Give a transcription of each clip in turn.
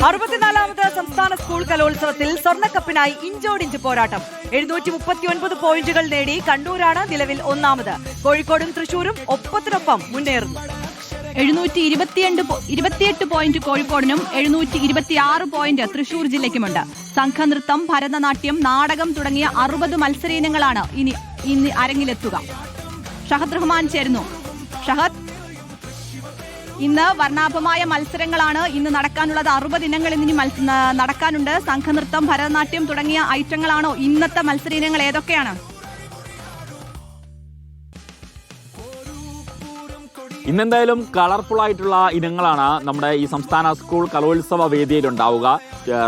64ാമത് സംസ്ഥാന സ്കൂൾ കലോത്സവത്തിൽ സ്വർണ്ണക്കപ്പിനായി ഇഞ്ചോടിഞ്ച് പോരാട്ടം. 739 പോയിന്റുകൾ നേടി കണ്ണൂരാണ് നിലവിൽ ഒന്നാമത്. കോഴിക്കോടും തൃശൂരും ഒപ്പത്തിനൊപ്പം മുന്നേറുന്നു. 728 പോയിന്റ് കോഴിക്കോടിനും 726 പോയിന്റ് തൃശൂർ ജില്ലയ്ക്കുമുണ്ട്. സംഘനൃത്തം, ഭരതനാട്യം, നാടകം തുടങ്ങിയ 60 മത്സരീനങ്ങളാണ് ഇനി അരങ്ങിലെത്തുക. ഷഹദ് റഹ്മാൻ ചേരുന്നു. ഷഹദ്, ഇന്ന് വർണ്ണാഭമായ മത്സരങ്ങളാണ് ഇന്ന് നടക്കാനുള്ളത്. 60 ഇനങ്ങൾ ഇനി നടക്കാനുണ്ട്. സംഘനൃത്തം, ഭരതനാട്യം തുടങ്ങിയ ഐറ്റങ്ങളാണോ ഇന്നത്തെ മത്സരീനങ്ങൾ? ഏതൊക്കെയാണ്? ഇന്നെന്തായാലും കളർഫുൾ ആയിട്ടുള്ള ഇനങ്ങളാണ് നമ്മുടെ ഈ സംസ്ഥാന സ്കൂൾ കലോത്സവ വേദിയിൽ ഉണ്ടാവുക.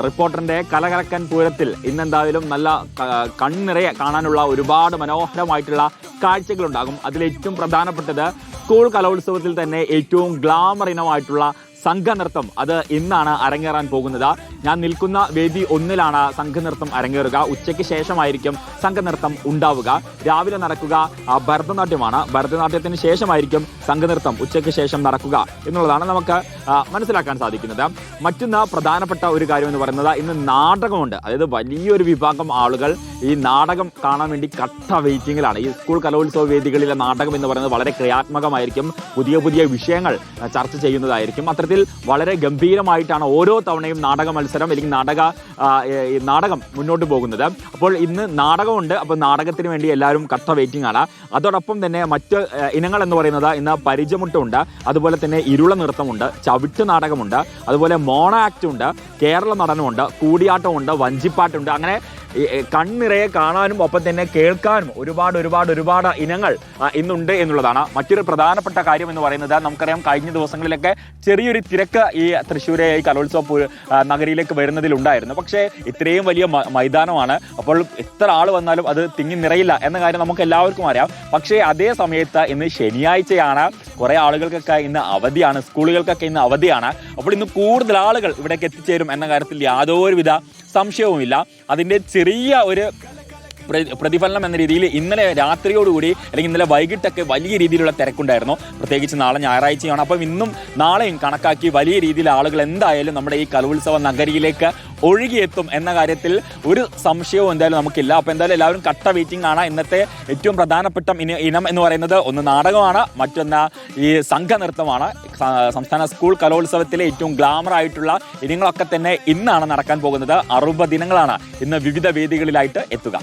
റിപ്പോർട്ടറിന്റെ കലകലക്കൻ പൂരത്തിൽ ഇന്നെന്തായാലും നല്ല കണ്ണിറയെ കാണാനുള്ള ഒരുപാട് മനോഹരമായിട്ടുള്ള കാഴ്ചകളുണ്ടാകും. അതിലേറ്റവും പ്രധാനപ്പെട്ടത് സ്കൂൾ കലോത്സവത്തിൽ തന്നെ ഏറ്റവും ഗ്ലാമർ ഇനമായിട്ടുള്ള സംഘനൃത്തം. അത് ഇന്നാണ് അരങ്ങേറാൻ പോകുന്നത്. ഞാൻ നിൽക്കുന്ന വേദി 1-ലാണ് സംഘനൃത്തം അരങ്ങേറുക. ഉച്ചയ്ക്ക് ശേഷമായിരിക്കും സംഘനൃത്തം ഉണ്ടാവുക. രാവിലെ നടക്കുക ഭരതനാട്യമാണ്. ഭരതനാട്യത്തിന് ശേഷമായിരിക്കും സംഘനൃത്തം ഉച്ചയ്ക്ക് ശേഷം നടക്കുക എന്നുള്ളതാണ് നമുക്ക് മനസ്സിലാക്കാൻ സാധിക്കുന്നത്. മറ്റൊന്ന് പ്രധാനപ്പെട്ട ഒരു കാര്യം എന്ന് പറയുന്നത് ഇന്ന് നാടകമുണ്ട്. അതായത് വലിയൊരു വിഭാഗം ആളുകൾ ഈ നാടകം കാണാൻ വേണ്ടി കട്ട വെയിറ്റിങ്ങിലാണ്. ഈ സ്കൂൾ കലോത്സവ വേദികളിലെ നാടകം എന്ന് പറയുന്നത് വളരെ ക്രിയാത്മകമായിരിക്കും. പുതിയ പുതിയ വിഷയങ്ങൾ ചർച്ച ചെയ്യുന്നതായിരിക്കും. അത്തരത്തിൽ വളരെ ഗംഭീരമായിട്ടാണ് ഓരോ തവണയും നാടക മത്സരം അല്ലെങ്കിൽ നാടകം മുന്നോട്ട് പോകുന്നത്. അപ്പോൾ ഇന്ന് നാടകമുണ്ട്. അപ്പോൾ നാടകത്തിന് വേണ്ടി എല്ലാവരും കട്ട വെയിറ്റിംഗ് ആണ്. അതോടൊപ്പം തന്നെ മറ്റ് ഇനങ്ങൾ എന്ന് പറയുന്നത് ഇന്ന് പരിചമുട്ടുണ്ട്, അതുപോലെ തന്നെ ഇരുള നൃത്തമുണ്ട്, ചവിട്ട് നാടകമുണ്ട്, അതുപോലെ മോണോ ആക്ട് ഉണ്ട്, കേരള നടനമുണ്ട്, കൂടിയാട്ടമുണ്ട്, വഞ്ചിപ്പാട്ടുണ്ട്. അങ്ങനെ കണ്ണിറയെ കാണാനും ഒപ്പം തന്നെ കേൾക്കാനും ഒരുപാട് ഇനങ്ങൾ ഇന്നുണ്ട് എന്നുള്ളതാണ്. മറ്റൊരു പ്രധാനപ്പെട്ട കാര്യം എന്ന് പറയുന്നത് നമുക്കറിയാം, കഴിഞ്ഞ ദിവസങ്ങളിലൊക്കെ ചെറിയൊരു തിരക്ക് ഈ തൃശ്ശൂരെ ഈ കലോത്സവ നഗരിയിലേക്ക് വരുന്നതിലുണ്ടായിരുന്നു. പക്ഷേ ഇത്രയും വലിയ മൈതാനമാണ്. അപ്പോൾ എത്ര ആൾ വന്നാലും അത് തിങ്ങി നിറയില്ല എന്ന കാര്യം നമുക്ക് എല്ലാവർക്കും അറിയാം. പക്ഷേ അതേ സമയത്ത് ഇന്ന് ശനിയാഴ്ചയാണ്. കുറേ ആളുകൾക്കൊക്കെ ഇന്ന് അവധിയാണ്, സ്കൂളുകൾക്കൊക്കെ ഇന്ന് അവധിയാണ്. അപ്പോൾ ഇന്ന് കൂടുതൽ ആളുകൾ ഇവിടേക്ക് എത്തിച്ചേരും എന്ന കാര്യത്തിൽ യാതൊരുവിധ സംശയവുമില്ല. അതിൻ്റെ ചെറിയ ഒരു പ്രതിഫലനം എന്ന രീതിയിൽ ഇന്നലെ രാത്രിയോടുകൂടി അല്ലെങ്കിൽ ഇന്നലെ വൈകിട്ടൊക്കെ വലിയ രീതിയിലുള്ള തിരക്കുണ്ടായിരുന്നു. പ്രത്യേകിച്ച് നാളെ ഞായറാഴ്ചയാണ്. അപ്പം ഇന്നും നാളെയും കണക്കാക്കി വലിയ രീതിയിൽ ആളുകൾ എന്തായാലും നമ്മുടെ ഈ കലോത്സവ നഗരിയിലേക്ക് ഒഴുകിയെത്തും എന്ന കാര്യത്തിൽ ഒരു സംശയവും എന്തായാലും നമുക്കില്ല. അപ്പോൾ എന്തായാലും എല്ലാവരും കട്ട വെയിറ്റിംഗ് ആണ്. ഇന്നത്തെ ഏറ്റവും പ്രധാനപ്പെട്ട ഇനം എന്ന് പറയുന്നത് ഒന്ന് നാടകമാണ്, മറ്റൊന്ന് ഈ സംഘനൃത്തമാണ്. സംസ്ഥാന സ്കൂൾ കലോത്സവത്തിലെ ഏറ്റവും ഗ്ലാമർ ആയിട്ടുള്ള ഇനങ്ങളൊക്കെ തന്നെ ഇന്നാണ് നടക്കാൻ പോകുന്നത്. 60 ഇനങ്ങളാണ് ഇന്ന് വിവിധ വേദികളിലായിട്ട് എത്തുക.